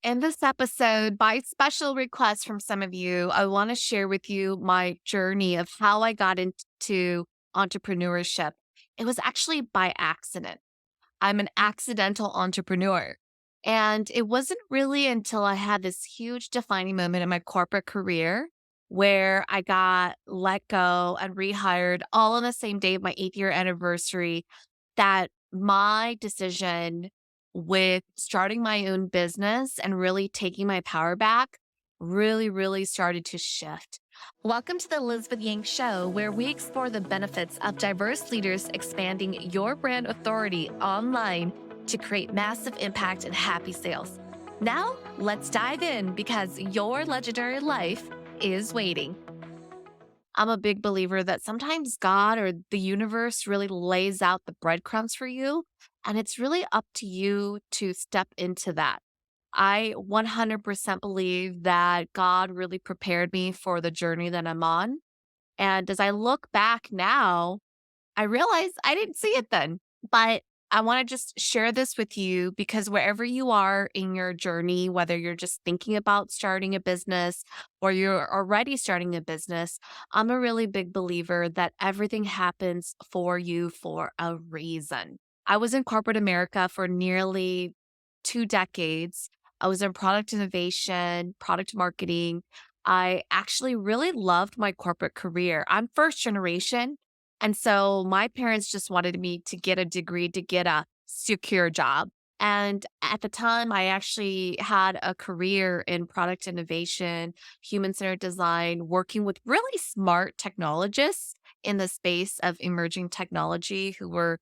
In this episode, by special request from some of you, I want to share with you my journey of how I got into entrepreneurship. It was actually by accident. I'm an accidental entrepreneur. And it wasn't really until I had this huge defining moment in my corporate career where I got let go and rehired all on the same day of my 8th year anniversary that my decision with starting my own business and really taking my power back really started to shift. Welcome to the Elizabeth Yang Show, where we explore the benefits of diverse leaders expanding your brand authority online to create massive impact and happy sales. Now, let's dive in because your legendary life is waiting. I'm a big believer that sometimes God or the universe really lays out the breadcrumbs for you, and it's really up to you to step into that. I 100% believe that God really prepared me for the journey that I'm on. And as I look back now, I realize I didn't see it then. But I want to just share this with you because wherever you are in your journey, whether you're just thinking about starting a business or you're already starting a business, I'm a really big believer that everything happens for you for a reason. I was in corporate America for nearly 2 decades. I was in product innovation, product marketing. I actually really loved my corporate career. I'm first generation. And so my parents just wanted me to get a degree to get a secure job. And at the time, I actually had a career in product innovation, human centered design, working with really smart technologists in the space of emerging technology who were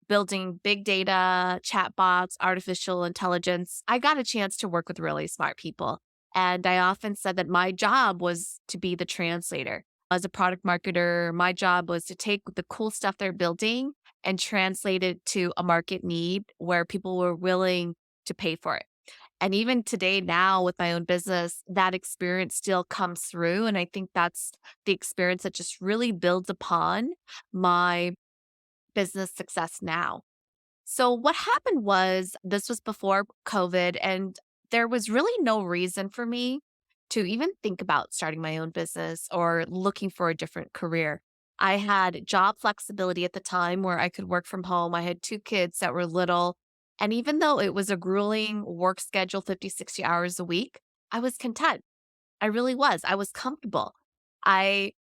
building big data, chatbots, artificial intelligence. I got a chance to work with really smart people. And I often said that my job was to be the translator. As a product marketer, my job was to take the cool stuff they're building and translate it to a market need where people were willing to pay for it. And even today, now with my own business, that experience still comes through. And I think that's the experience that just really builds upon my business success now. So what happened was this was before COVID, and there was really no reason for me to even think about starting my own business or looking for a different career. I had job flexibility at the time where I could work from home. I had 2 kids that were little. And even though it was a grueling work schedule, 50, 60 hours a week, I was content. I really was. I was comfortable. I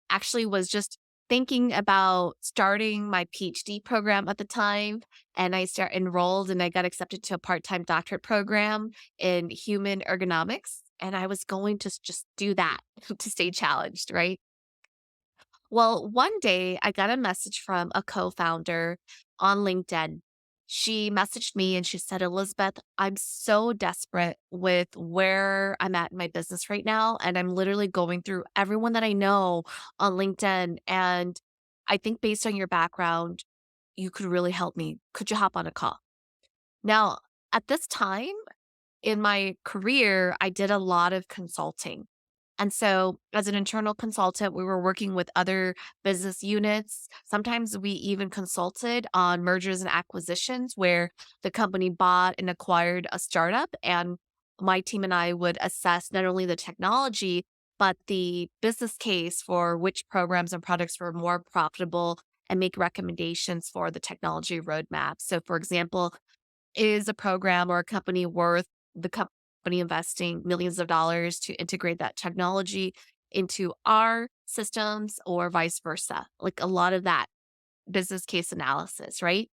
actually was just thinking about starting my PhD program at the time, and I start enrolled and I got accepted to a part-time doctorate program in human ergonomics, and I was going to just do that to stay challenged, right? Well, one day I got a message from a co-founder on LinkedIn. She messaged me and she said, "Elizabeth, I'm so desperate with where I'm at in my business right now. And I'm literally going through everyone that I know on LinkedIn. And I think based on your background, you could really help me. Could you hop on a call?" Now, at this time in my career, I did a lot of consulting. And so, as an internal consultant, we were working with other business units. Sometimes we even consulted on mergers and acquisitions where the company bought and acquired a startup. And my team and I would assess not only the technology, but the business case for which programs and products were more profitable and make recommendations for the technology roadmap. So, for example, is a program or a company worth the company investing millions of dollars to integrate that technology into our systems or vice versa? Like a lot of that business case analysis, right?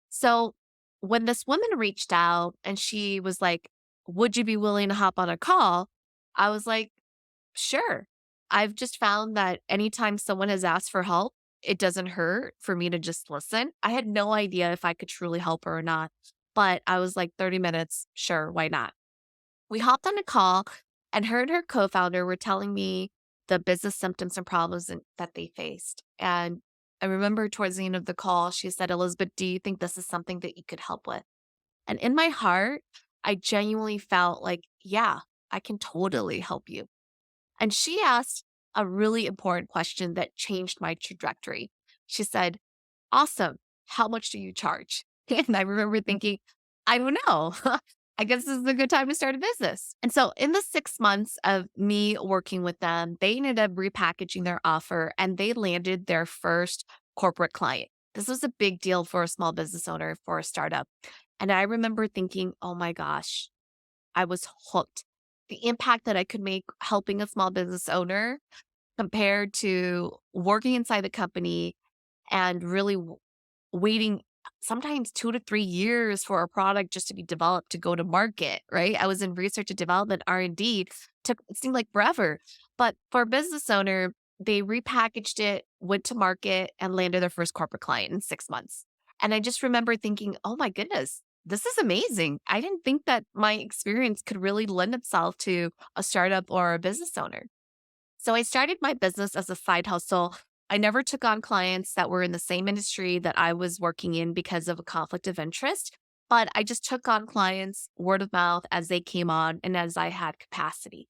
So when this woman reached out and she was like, "Would you be willing to hop on a call?" I was like, "Sure." I've just found that anytime someone has asked for help, it doesn't hurt for me to just listen. I had no idea if I could truly help her or not, but I was like, 30 minutes, sure, why not? We hopped on a call, and her co-founder were telling me the business symptoms and problems that they faced. And I remember towards the end of the call, she said, "Elizabeth, do you think this is something that you could help with?" And in my heart, I genuinely felt like, yeah, I can totally help you. And she asked a really important question that changed my trajectory. She said, "Awesome. How much do you charge?" And I remember thinking, I don't know. I guess this is a good time to start a business. And so, in the 6 months of me working with them, they ended up repackaging their offer and they landed their first corporate client. This was a big deal for a small business owner, for a startup. And I remember thinking, oh my gosh, I was hooked. The impact that I could make helping a small business owner compared to working inside the company and really waiting sometimes 2 to 3 years for a product just to be developed to go to market, right? I was in research and development, R&D, took it seemed like forever. But for a business owner, they repackaged it, went to market, and landed their first corporate client in 6 months. And I just remember thinking, "Oh my goodness, this is amazing." I didn't think that my experience could really lend itself to a startup or a business owner. So I started my business as a side hustle. I never took on clients that were in the same industry that I was working in because of a conflict of interest, but I just took on clients word of mouth as they came on and as I had capacity.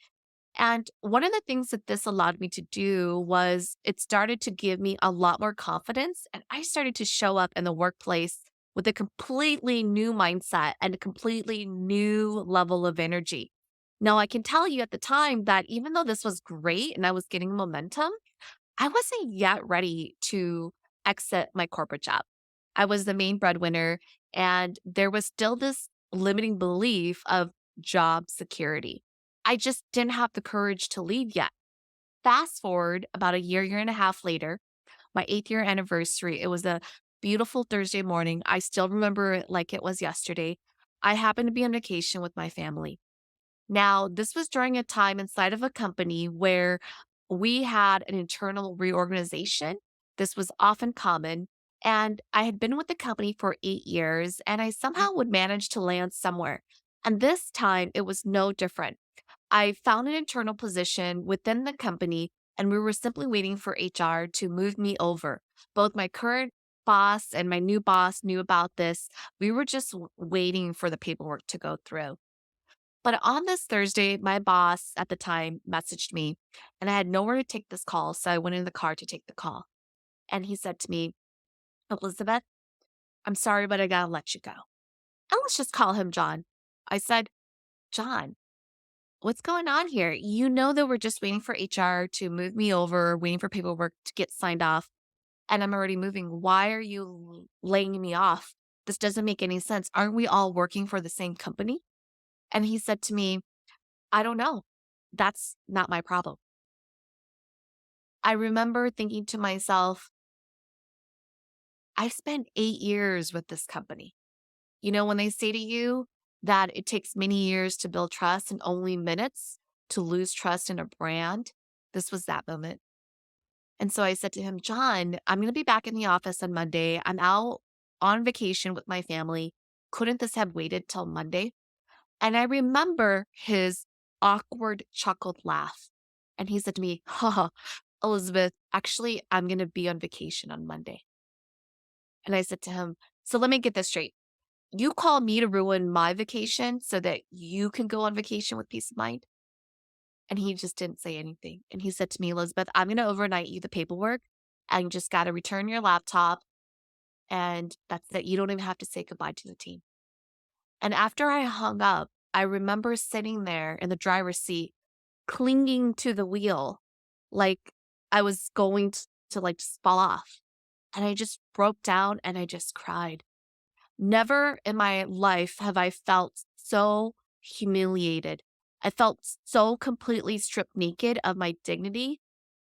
And one of the things that this allowed me to do was it started to give me a lot more confidence. And I started to show up in the workplace with a completely new mindset and a completely new level of energy. Now, I can tell you at the time that even though this was great and I was getting momentum, I wasn't yet ready to exit my corporate job. I was the main breadwinner, and there was still this limiting belief of job security. I just didn't have the courage to leave yet. Fast forward about a year, year and a half later, my 8th year anniversary. It was a beautiful Thursday morning. I still remember it like it was yesterday. I happened to be on vacation with my family. Now, this was during a time inside of a company where we had an internal reorganization. This was often common. And I had been with the company for 8 years and I somehow would manage to land somewhere. And this time it was no different. I found an internal position within the company and we were simply waiting for HR to move me over. Both my current boss and my new boss knew about this. We were just waiting for the paperwork to go through. But on this Thursday, my boss at the time messaged me and I had nowhere to take this call. So I went in the car to take the call. And he said to me, Elizabeth, I'm sorry, but I gotta let you go. And let's just call him John. I said, John, what's going on here? You know that we're just waiting for HR to move me over, waiting for paperwork to get signed off, and I'm already moving. Why are you laying me off? This doesn't make any sense. Aren't we all working for the same company? And he said to me, I don't know. That's not my problem. I remember thinking to myself, I spent 8 years with this company. You know, when they say to you that it takes many years to build trust and only minutes to lose trust in a brand, this was that moment. And so I said to him, John, I'm going to be back in the office on Monday. I'm out on vacation with my family. Couldn't this have waited till Monday? And I remember his awkward chuckled laugh. And he said to me, haha, Elizabeth, actually, I'm going to be on vacation on Monday. And I said to him, so let me get this straight. You call me to ruin my vacation so that you can go on vacation with peace of mind? And he just didn't say anything. And he said to me, Elizabeth, I'm going to overnight you the paperwork and you just got to return your laptop. And that's that. You don't even have to say goodbye to the team. And after I hung up, I remember sitting there in the driver's seat, clinging to the wheel, like I was going to like just fall off. And I just broke down and I just cried. Never in my life have I felt so humiliated. I felt so completely stripped naked of my dignity.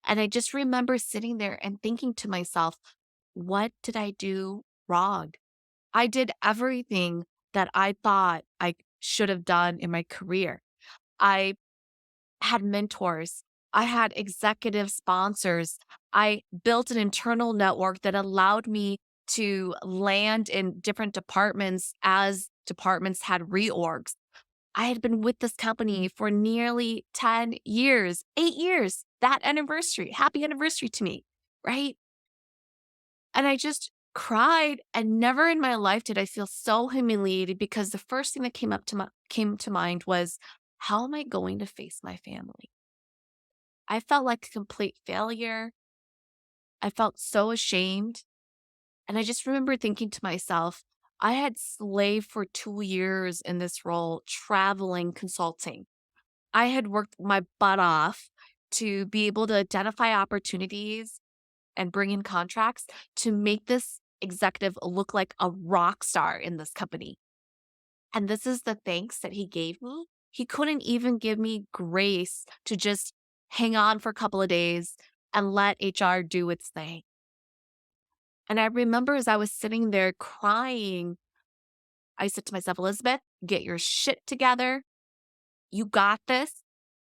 And I just remember sitting there and thinking to myself, what did I do wrong? I did everything that I thought I should have done in my career. I had mentors. I had executive sponsors. I built an internal network that allowed me to land in different departments as departments had reorgs. I had been with this company for nearly 10 years, 8 years, that anniversary, happy anniversary to me, right? And I just cried and never in my life did I feel so humiliated because the first thing that came to mind was, how am I going to face my family? I felt like a complete failure. I felt so ashamed. And I just remember thinking to myself, I had slaved for 2 years in this role, traveling, consulting. I had worked my butt off to be able to identify opportunities and bring in contracts to make this executive look like a rock star in this company. And this is the thanks that he gave me. He couldn't even give me grace to just hang on for a couple of days and let HR do its thing. And I remember as I was sitting there crying, I said to myself, Elizabeth, get your shit together. You got this.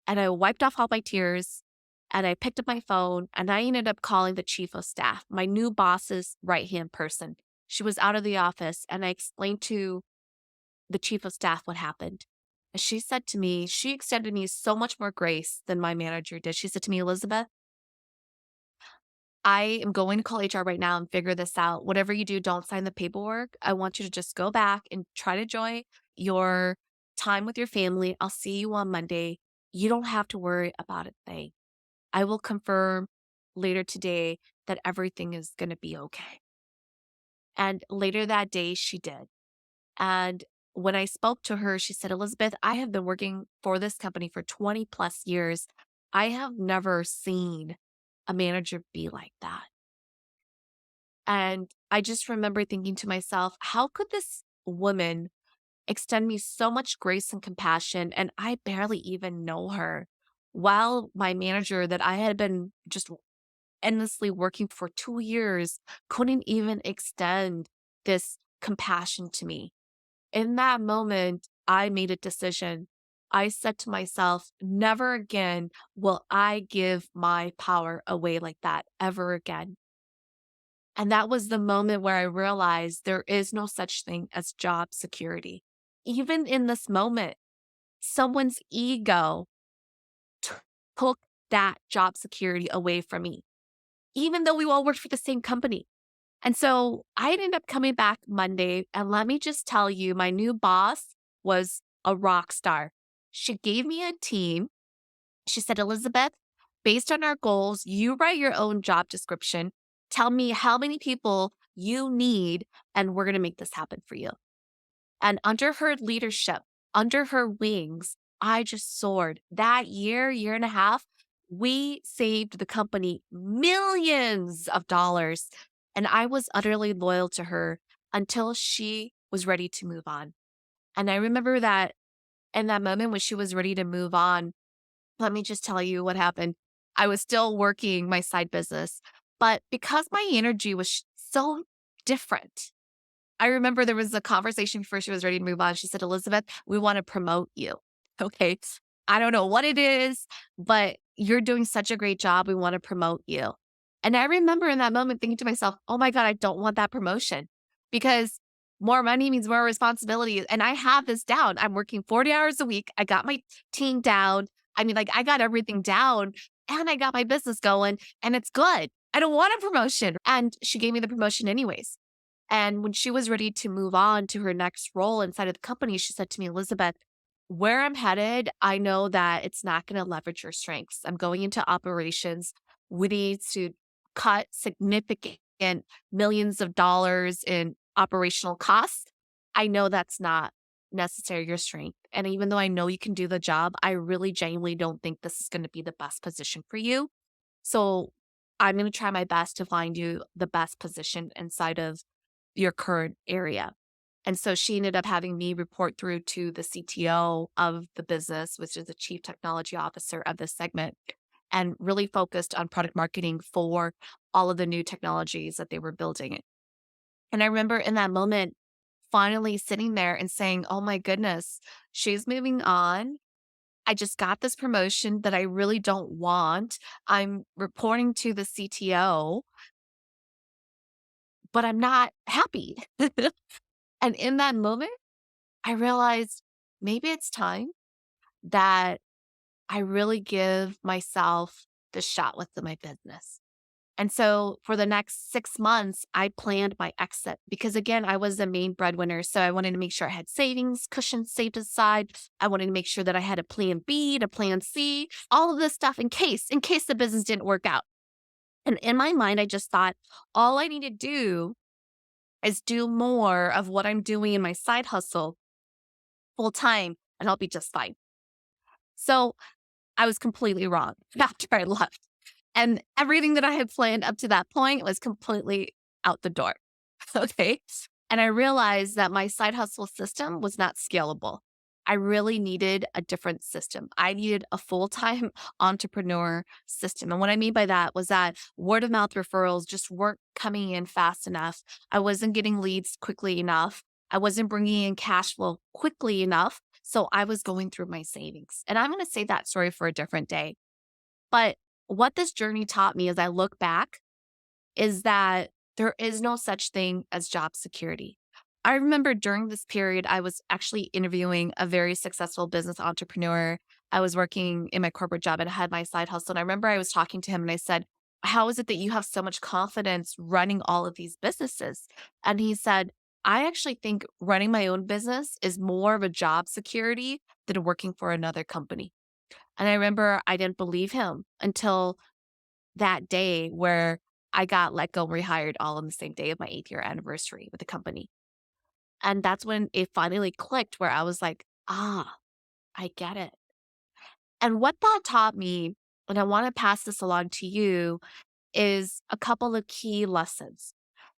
And I wiped off all my tears and I picked up my phone and I ended up calling the chief of staff, my new boss's right hand person. She was out of the office and I explained to the chief of staff what happened. And she said to me, she extended me so much more grace than my manager did. She said to me, Elizabeth, I am going to call HR right now and figure this out. Whatever you do, don't sign the paperwork. I want you to just go back and try to enjoy your time with your family. I'll see you on Monday. You don't have to worry about a thing. I will confirm later today that everything is going to be okay. And later that day, she did. And when I spoke to her, she said, Elizabeth, I have been working for this company for 20 plus years. I have never seen a manager be like that. And I just remember thinking to myself, how could this woman extend me so much grace and compassion? And I barely even know her. While my manager that I had been just endlessly working for 2 years couldn't even extend this compassion to me. In that moment, I made a decision. I said to myself, never again will I give my power away like that ever again. And that was the moment where I realized there is no such thing as job security. Even in this moment, someone's ego t- took that job security away from me, even though we all worked for the same company. And so I ended up coming back Monday. And let me just tell you, my new boss was a rock star. She gave me a team. She said, Elizabeth, based on our goals, you write your own job description. Tell me how many people you need, and we're going to make this happen for you. And under her leadership, under her wings, I just soared. That year and a half, we saved the company millions of dollars. And I was utterly loyal to her until she was ready to move on. And I remember that in that moment when she was ready to move on, let me just tell you what happened. I was still working my side business, but because my energy was so different, I remember there was a conversation before she was ready to move on. She said, Elizabeth, we want to promote you. Okay. I don't know what it is, but you're doing such a great job. We want to promote you. And I remember in that moment thinking to myself, oh my God, I don't want that promotion because more money means more responsibility. And I have this down. I'm working 40 hours a week. I got my team down. I mean, like I got everything down and I got my business going and it's good. I don't want a promotion. And she gave me the promotion anyways. And when she was ready to move on to her next role inside of the company, she said to me, Elizabeth, where I'm headed, I know that it's not going to leverage your strengths. I'm going into operations. We need to cut significant millions of dollars in operational costs. I know that's not necessarily your strength. And even though I know you can do the job, I really genuinely don't think this is going to be the best position for you. So I'm going to try my best to find you the best position inside of your current area. And so she ended up having me report through to the CTO of the business, which is the chief technology officer of this segment, and really focused on product marketing for all of the new technologies that they were building. And I remember in that moment, finally sitting there and saying, oh my goodness, she's moving on. I just got this promotion that I really don't want. I'm reporting to the CTO, but I'm not happy. And in that moment, I realized maybe it's time that I really give myself the shot with my business. And so for the next 6 months, I planned my exit because again, I was the main breadwinner. So I wanted to make sure I had savings cushions saved aside. I wanted to make sure that I had a plan B, a plan C, all of this stuff in case the business didn't work out. And in my mind, I just thought all I need to do is do more of what I'm doing in my side hustle full time and I'll be just fine. So I was completely wrong after I left. And everything that I had planned up to that point was completely out the door. Okay. And I realized that my side hustle system was not scalable. I really needed a different system. I needed a full time entrepreneur system. And what I mean by that was that word of mouth referrals just weren't coming in fast enough. I wasn't getting leads quickly enough. I wasn't bringing in cash flow quickly enough. So I was going through my savings. And I'm going to say that story for a different day. But what this journey taught me as I look back is that there is no such thing as job security. I remember during this period, I was actually interviewing a very successful business entrepreneur. I was working in my corporate job and I had my side hustle. And I remember I was talking to him and I said, "How is it that you have so much confidence running all of these businesses?" And he said, "I actually think running my own business is more of a job security than working for another company." And I remember I didn't believe him until that day where I got let go, rehired all on the same day of my 8th year anniversary with the company. And that's when it finally clicked where I was like, ah, I get it. And what that taught me, and I want to pass this along to you, is a couple of key lessons.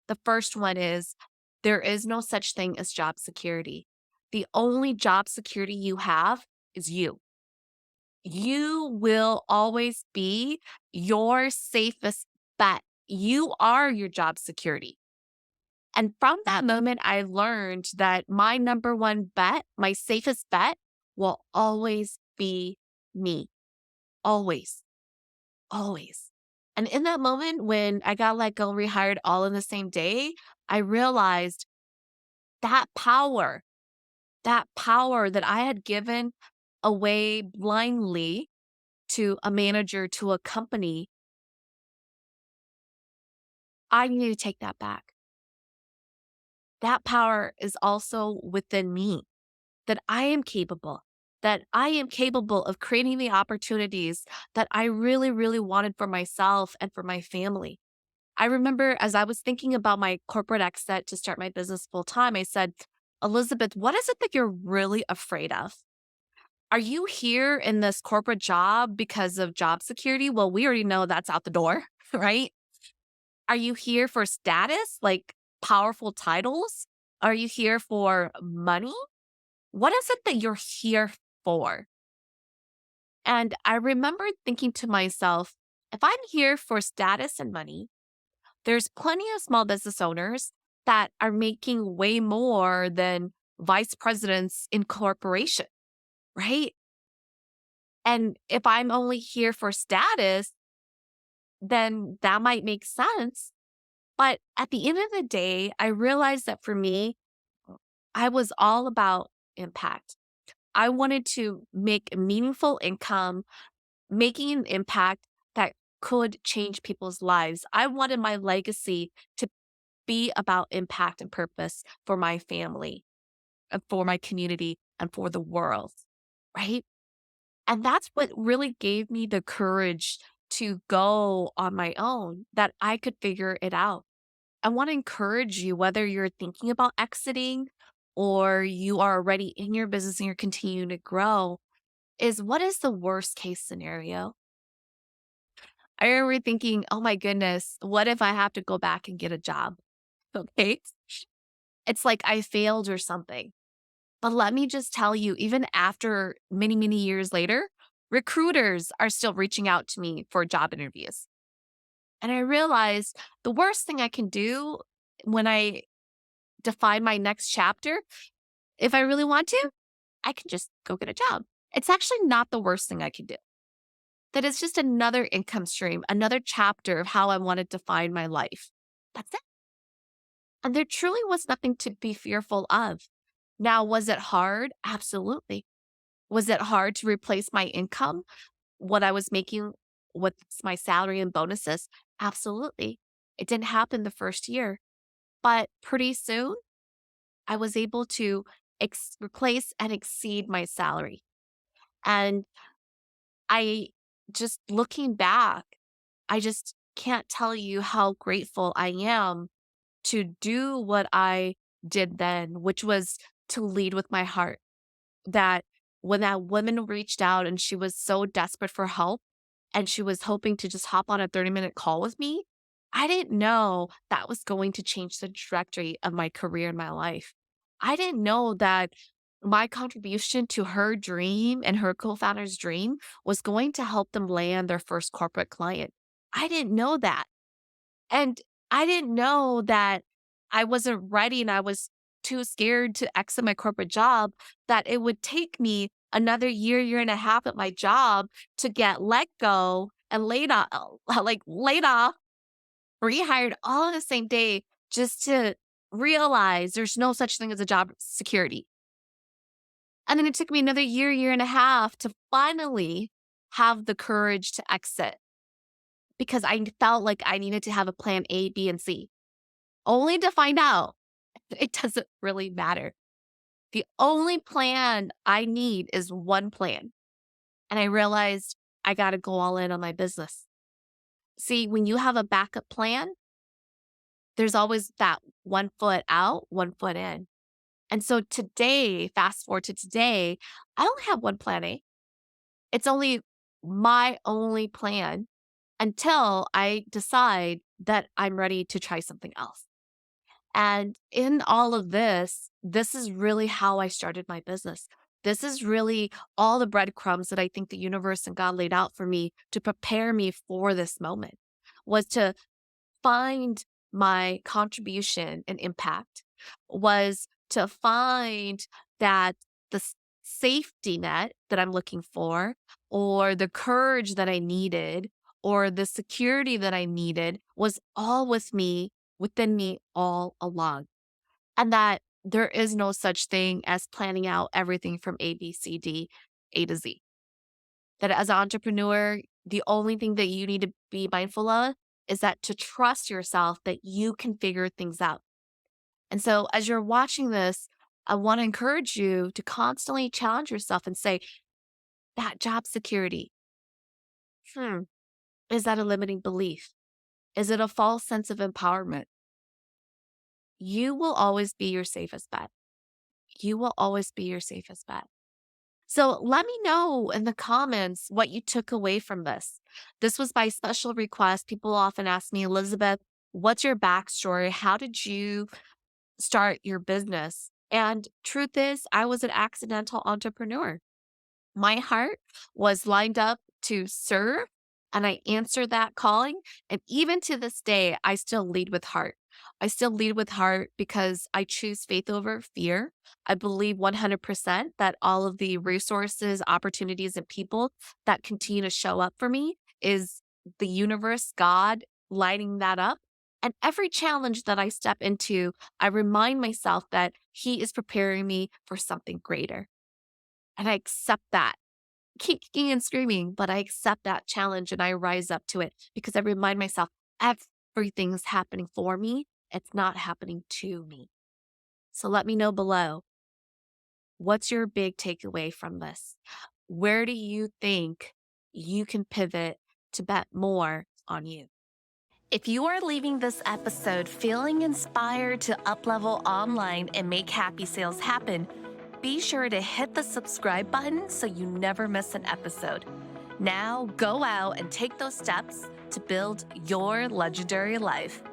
The first one is there is no such thing as job security. The only job security you have is you. You will always be your safest bet. You are your job security. And from that moment, I learned that my number one bet, my safest bet, will always be me. Always, always. And in that moment, when I got let go, rehired all in the same day, I realized that power that I had given away blindly to a manager, to a company, I need to take that back. That power is also within me, that I am capable, that I am capable of creating the opportunities that I really, really wanted for myself and for my family. I remember as I was thinking about my corporate exit to start my business full time, I said, "Elizabeth, what is it that you're really afraid of? Are you here in this corporate job because of job security? Well, we already know that's out the door, right? Are you here for status, like powerful titles? Are you here for money? What is it that you're here for?" And I remember thinking to myself, if I'm here for status and money, there's plenty of small business owners that are making way more than vice presidents in corporation, right? And if I'm only here for status, then that might make sense. But at the end of the day, I realized that for me, I was all about impact. I wanted to make a meaningful income, making an impact that could change people's lives. I wanted my legacy to be about impact and purpose for my family and for my community and for the world, right? And that's what really gave me the courage to go on my own, that I could figure it out. I want to encourage you, whether you're thinking about exiting or you are already in your business and you're continuing to grow, is what is the worst case scenario? I remember thinking, oh my goodness, what if I have to go back and get a job? Okay. It's like I failed or something. But let me just tell you, even after many, many years later, recruiters are still reaching out to me for job interviews. And I realized the worst thing I can do when I define my next chapter, if I really want to, I can just go get a job. It's actually not the worst thing I can do. That is just another income stream, another chapter of how I want to define my life. That's it. And there truly was nothing to be fearful of. Now, was it hard? Absolutely. Was it hard to replace my income, what I was making with my salary and bonuses? Absolutely. It didn't happen the first year, but pretty soon I was able to replace and exceed my salary. And I just looking back, I just can't tell you how grateful I am to do what I did then, which was to lead with my heart. That when that woman reached out and she was so desperate for help and she was hoping to just hop on a 30-minute call with me, I didn't know that was going to change the trajectory of my career and my life. I didn't know that my contribution to her dream and her co-founder's dream was going to help them land their first corporate client. I didn't know that. And I didn't know that I wasn't ready and I was too scared to exit my corporate job, that it would take me another year, year and a half at my job to get let go and laid off, laid off, rehired all on the same day just to realize there's no such thing as a job security. And then it took me another year, year and a half to finally have the courage to exit because I felt like I needed to have a plan A, B, and C, only to find out it doesn't really matter. The only plan I need is one plan. And I realized I got to go all in on my business. See, when you have a backup plan, there's always that one foot out, one foot in. And so today, fast forward to today, I only have one plan A. It's only my only plan until I decide that I'm ready to try something else. And in all of this is really how I started my business. This is really all the breadcrumbs that I think the universe and God laid out for me to prepare me for this moment was to find my contribution and impact, was to find that the safety net that I'm looking for, or the courage that I needed, or the security that I needed was all within me all along. And that there is no such thing as planning out everything from A, B, C, D, A to Z. That as an entrepreneur, the only thing that you need to be mindful of is that to trust yourself that you can figure things out. And so as you're watching this, I want to encourage you to constantly challenge yourself and say, that job security, hmm, is that a limiting belief? Is it a false sense of empowerment? You will always be your safest bet. You will always be your safest bet. So let me know in the comments what you took away from this. This was by special request. People often ask me, Elizabeth, what's your backstory? How did you start your business? And truth is, I was an accidental entrepreneur. My heart was lined up to serve, and I answered that calling. And even to this day, I still lead with heart. I still lead with heart because I choose faith over fear. I believe 100% that all of the resources, opportunities, and people that continue to show up for me is the universe, God lighting that up. And every challenge that I step into, I remind myself that He is preparing me for something greater. And I accept that. Keep kicking and screaming, but I accept that challenge and I rise up to it because I remind myself everything's happening for me. It's not happening to me. So let me know below. What's your big takeaway from this? Where do you think you can pivot to bet more on you? If you are leaving this episode feeling inspired to uplevel online and make happy sales happen, be sure to hit the subscribe button so you never miss an episode. Now go out and take those steps to build your legendary life.